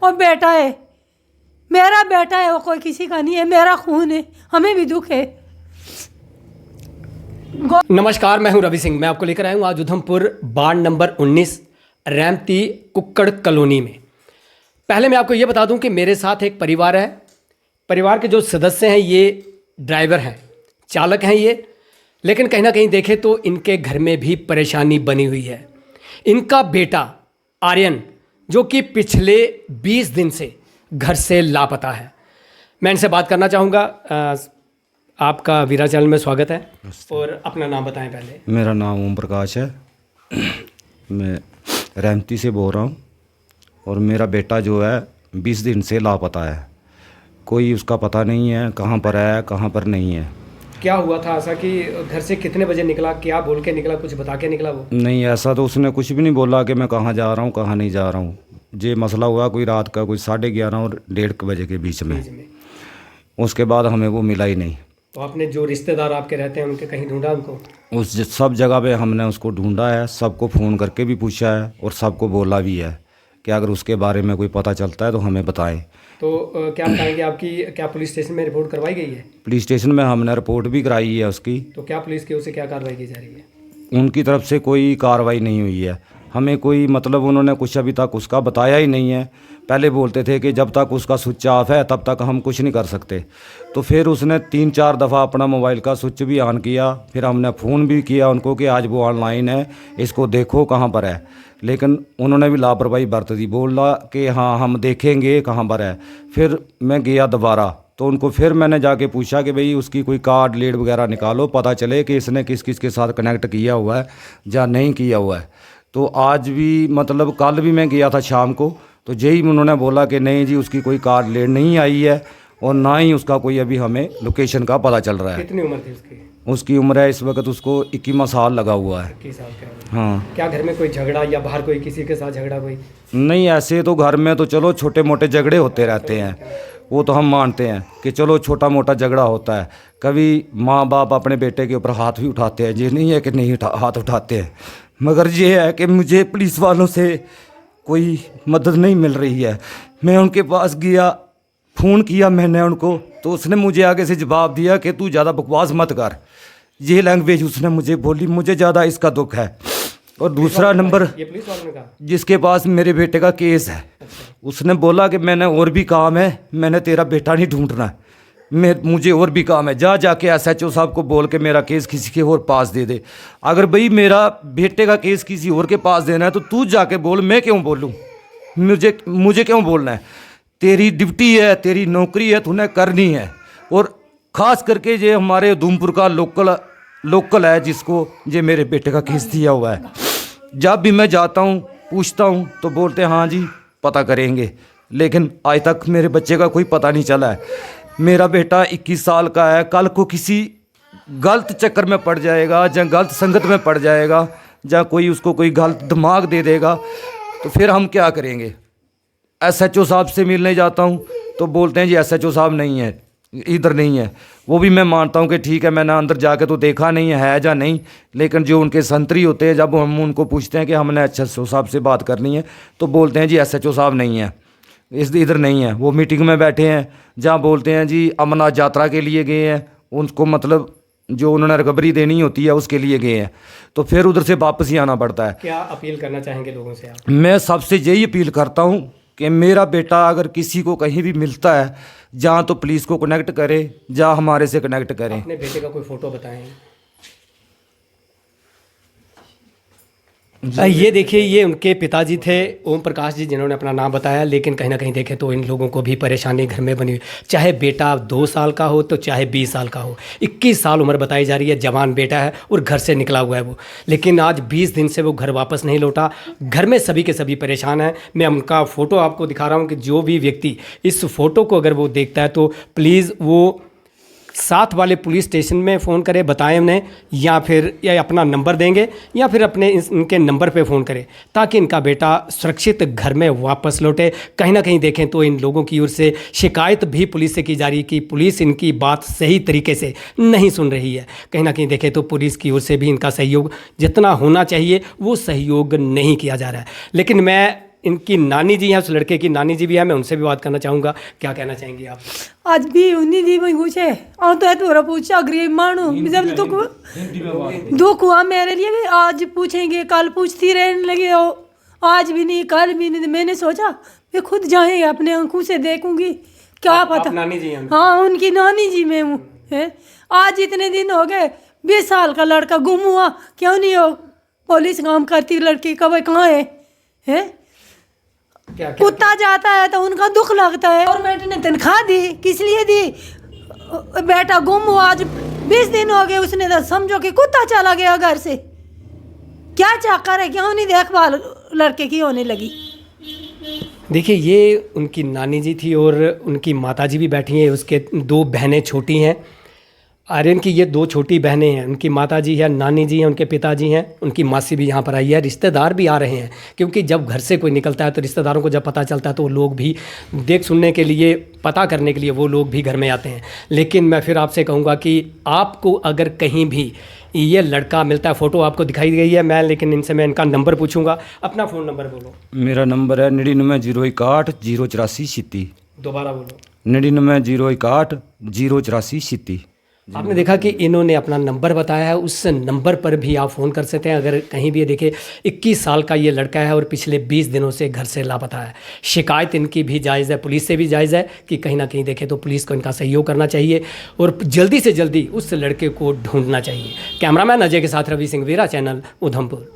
और बेटा है, मेरा बेटा है, वो कोई किसी का नहीं है, मेरा खून है, हमें भी दुख है। नमस्कार, मैं हूं रवि सिंह। मैं आपको लेकर आया हूं आज उधमपुर वार्ड नंबर 19 रैमती कुक्कड़ कॉलोनी में। पहले मैं आपको ये बता दूं कि मेरे साथ एक परिवार है। परिवार के जो सदस्य हैं ये ड्राइवर हैं, चालक हैं ये, लेकिन कहीं ना कहीं देखें तो इनके घर में भी परेशानी बनी हुई है। इनका बेटा आर्यन जो कि पिछले 20 दिन से घर से लापता है। मैं इनसे बात करना चाहूँगा। आपका वीरा चैनल में स्वागत है और अपना नाम बताएं पहले। मेरा नाम ओम प्रकाश है, मैं रैमती से बोल रहा हूँ और मेरा बेटा जो है 20 दिन से लापता है। कोई उसका पता नहीं है, कहाँ पर है कहाँ पर नहीं है। क्या हुआ था ऐसा कि घर से कितने बजे निकला, क्या बोल के निकला, कुछ बता के निकला वो? नहीं, ऐसा तो उसने कुछ भी नहीं बोला कि मैं कहाँ जा रहा हूँ कहाँ नहीं जा रहा हूँ। ये मसला हुआ कोई रात का कोई 11:30 और 1:30 बजे के बीच में। उसके बाद हमें वो मिला ही नहीं। तो आपने जो रिश्तेदार आपके रहते हैं उनके कहीं ढूंढा उनको? सब जगह पे हमने उसको ढूंढा है, सबको फ़ोन करके भी पूछा है और सबको बोला भी है कि अगर उसके बारे में कोई पता चलता है तो हमें बताएं। तो क्या बताएंगे, आपकी क्या पुलिस स्टेशन में रिपोर्ट करवाई गई है? पुलिस स्टेशन में हमने रिपोर्ट भी कराई है उसकी। तो क्या पुलिस की ओर से क्या कार्रवाई की जा रही है? उनकी तरफ से कोई कार्रवाई नहीं हुई है। हमें कोई मतलब उन्होंने कुछ अभी तक उसका बताया ही नहीं है। पहले बोलते थे कि जब तक उसका स्विच ऑफ है तब तक हम कुछ नहीं कर सकते। तो फिर उसने 3-4 दफ़ा अपना मोबाइल का स्विच भी ऑन किया। फिर हमने फ़ोन भी किया उनको कि आज वो ऑनलाइन है, इसको देखो कहाँ पर है। लेकिन उन्होंने भी लापरवाही बरत दी, बोला कि हाँ हम देखेंगे कहाँ पर है। फिर मैं गया दोबारा तो उनको फिर मैंने जाके पूछा कि भाई उसकी कोई कार्ड लीड वगैरह निकालो, पता चले कि इसने किस किस के साथ कनेक्ट किया हुआ है या नहीं किया हुआ है। तो आज भी मतलब कल भी मैं गया था शाम को, तो यही उन्होंने बोला कि नहीं जी उसकी कोई कार्ड लीड नहीं आई है और ना ही उसका कोई अभी हमें लोकेशन का पता चल रहा है। कितनी उम्र थी उसकी? उसकी उम्र है इस वक्त उसको 21वां साल लगा हुआ है। 21 साल का है। हाँ। क्या घर में कोई झगड़ा या बाहर कोई किसी के साथ झगड़ा कोई? नहीं, ऐसे तो घर में तो चलो छोटे मोटे झगड़े होते रहते हैं, वो तो हम मानते हैं कि चलो छोटा मोटा झगड़ा होता है। कभी माँ बाप अपने बेटे के ऊपर हाथ भी उठाते हैं, ये नहीं है कि नहीं हाथ उठाते हैं, मगर ये है कि मुझे पुलिस वालों से कोई मदद नहीं मिल रही है। मैं उनके पास गया, फ़ोन किया मैंने उनको, तो उसने मुझे आगे से जवाब दिया कि तू ज़्यादा बकवास मत कर। ये लैंग्वेज उसने मुझे बोली, मुझे ज़्यादा इसका दुख है। और दूसरा नंबर, ये पुलिस वालों ने कहा जिसके पास मेरे बेटे का केस है, उसने बोला कि मैंने और भी काम है, मैंने तेरा बेटा नहीं ढूंढना, मुझे और भी काम है, जा जाके SHO साहब को बोल के मेरा केस किसी के और पास दे दे। अगर भाई मेरा बेटे का केस किसी और के पास देना है तो तू जाके बोल, मैं क्यों बोलूँ? मुझे क्यों बोलना है? तेरी ड्यूटी है, तेरी नौकरी है, तूने करनी है। और ख़ास करके ये हमारे उधमपुर का लोकल है जिसको ये मेरे बेटे का केस दिया हुआ है। जब भी मैं जाता हूँ पूछता हूँ तो बोलते हैं हाँ जी पता करेंगे, लेकिन आज तक मेरे बच्चे का कोई पता नहीं चला है। मेरा बेटा 21 साल का है, कल को किसी गलत चक्कर में पड़ जाएगा या गलत संगत में पड़ जाएगा या कोई उसको कोई गलत दिमाग दे देगा तो फिर हम क्या करेंगे? SHO साहब से मिलने जाता हूँ तो बोलते हैं जी SHO साहब नहीं है, इधर नहीं है। वो भी मैं मानता हूँ कि ठीक है, मैंने अंदर जाके तो देखा नहीं है या नहीं, लेकिन जो उनके संतरी होते हैं जब हम उनको पूछते हैं कि हमने SHO साहब से बात करनी है तो बोलते हैं जी SHO साहब नहीं है, इधर नहीं है, वो मीटिंग में बैठे हैं। जहाँ बोलते हैं जी अमरनाथ यात्रा के लिए गए हैं, उनको मतलब जो उन्होंने रिकवरी देनी होती है उसके लिए गए हैं, तो फिर उधर से वापस ही आना पड़ता है। क्या अपील करना चाहेंगे लोगों से आप? मैं सबसे यही अपील करता हूँ कि मेरा बेटा अगर किसी को कहीं भी मिलता है जहाँ तो पुलिस को कनेक्ट करे, जहाँ हमारे से कनेक्ट करें। अपने बेटे का कोई फ़ोटो बताएं। ये देखिए, ये उनके पिताजी थे ओम प्रकाश जी, जिन्होंने अपना नाम बताया। लेकिन कहीं ना कहीं देखें तो इन लोगों को भी परेशानी घर में बनी हुई, चाहे बेटा 2 साल का हो तो चाहे 20 साल का हो। 21 साल उम्र बताई जा रही है, जवान बेटा है और घर से निकला हुआ है वो। लेकिन आज 20 दिन से वो घर वापस नहीं लौटा। घर में सभी के सभी परेशान हैं। मैं उनका फ़ोटो आपको दिखा रहा हूँ कि जो भी व्यक्ति इस फ़ोटो को अगर वो देखता है तो प्लीज़ वो साथ वाले पुलिस स्टेशन में फ़ोन करें, बताएं उन्हें, या फिर या अपना नंबर देंगे या फिर अपने इनके नंबर पे फ़ोन करें ताकि इनका बेटा सुरक्षित घर में वापस लौटे। कहीं ना कहीं देखें तो इन लोगों की ओर से शिकायत भी पुलिस से की जा रही है कि पुलिस इनकी बात सही तरीके से नहीं सुन रही है। कहीं ना कहीं देखें तो पुलिस की ओर से भी इनका सहयोग जितना होना चाहिए वो सहयोग नहीं किया जा रहा है। लेकिन मैं इनकी नानी जी हैं, उस लड़के की नानी जी भी है, मैं उनसे भी बात करना चाहूँगा। क्या कहना चाहेंगी आप? आज भी उन्हीं दी वही पूछे और तो है तोरा पूछा गरीब मानू जब दुख हुआ मेरे लिए भी आज पूछेंगे, कल पूछती रहने लगे हो, आज भी नहीं कल भी नहीं। मैंने सोचा मैं खुद जाएंगे अपने आंखों से देखूंगी, क्या पता। नानी जी हैं? हाँ उनकी नानी जी मैं हूँ। आज इतने दिन हो गए, 20 साल का लड़का गुम हुआ, क्यों नहीं हो पुलिस काम करती लड़की कब कहाँ है? क्या कुत्ता जाता है तो उनका दुख लगता है। गवर्नमेंट ने तनख्वाह दी, किस लिए दी? बेटा गुम हुआ, आज 20 दिन हो गए, उसने तो समझो कि कुत्ता चला गया घर से। क्या चाकर है, क्यों नहीं देखभाल लड़के की होने लगी? देखिए, ये उनकी नानी जी थी और उनकी माता जी भी बैठी हैं, उसके 2 बहनें छोटी हैं। आर्यन की ये 2 छोटी बहनें हैं, उनकी माता जी है, नानी जी हैं, उनके पिताजी हैं, उनकी मासी भी यहाँ पर आई है, रिश्तेदार भी आ रहे हैं। क्योंकि जब घर से कोई निकलता है तो रिश्तेदारों को जब पता चलता है तो वो लोग भी देख सुनने के लिए, पता करने के लिए वो लोग भी घर में आते हैं। लेकिन मैं फिर आपसे कहूँगा कि आपको अगर कहीं भी ये लड़का मिलता है, फ़ोटो आपको दिखाई गई है, लेकिन इनसे मैं इनका नंबर पूछूंगा। अपना फ़ोन नंबर बोलो। मेरा नंबर है 9901 084 36। दोबारा बोलो। 9901 084 36। आपने देखा कि इन्होंने अपना नंबर बताया है, उस नंबर पर भी आप फ़ोन कर सकते हैं। अगर कहीं भी देखिए 21 साल का ये लड़का है और पिछले 20 दिनों से घर से लापता है। शिकायत इनकी भी जायज़ है, पुलिस से भी जायज़ है कि कहीं ना कहीं देखें तो पुलिस को इनका सहयोग करना चाहिए और जल्दी से जल्दी उस लड़के को ढूंढना चाहिए। कैमरामैन अजय के साथ रवि सिंह वीरा, चैनल उधमपुर।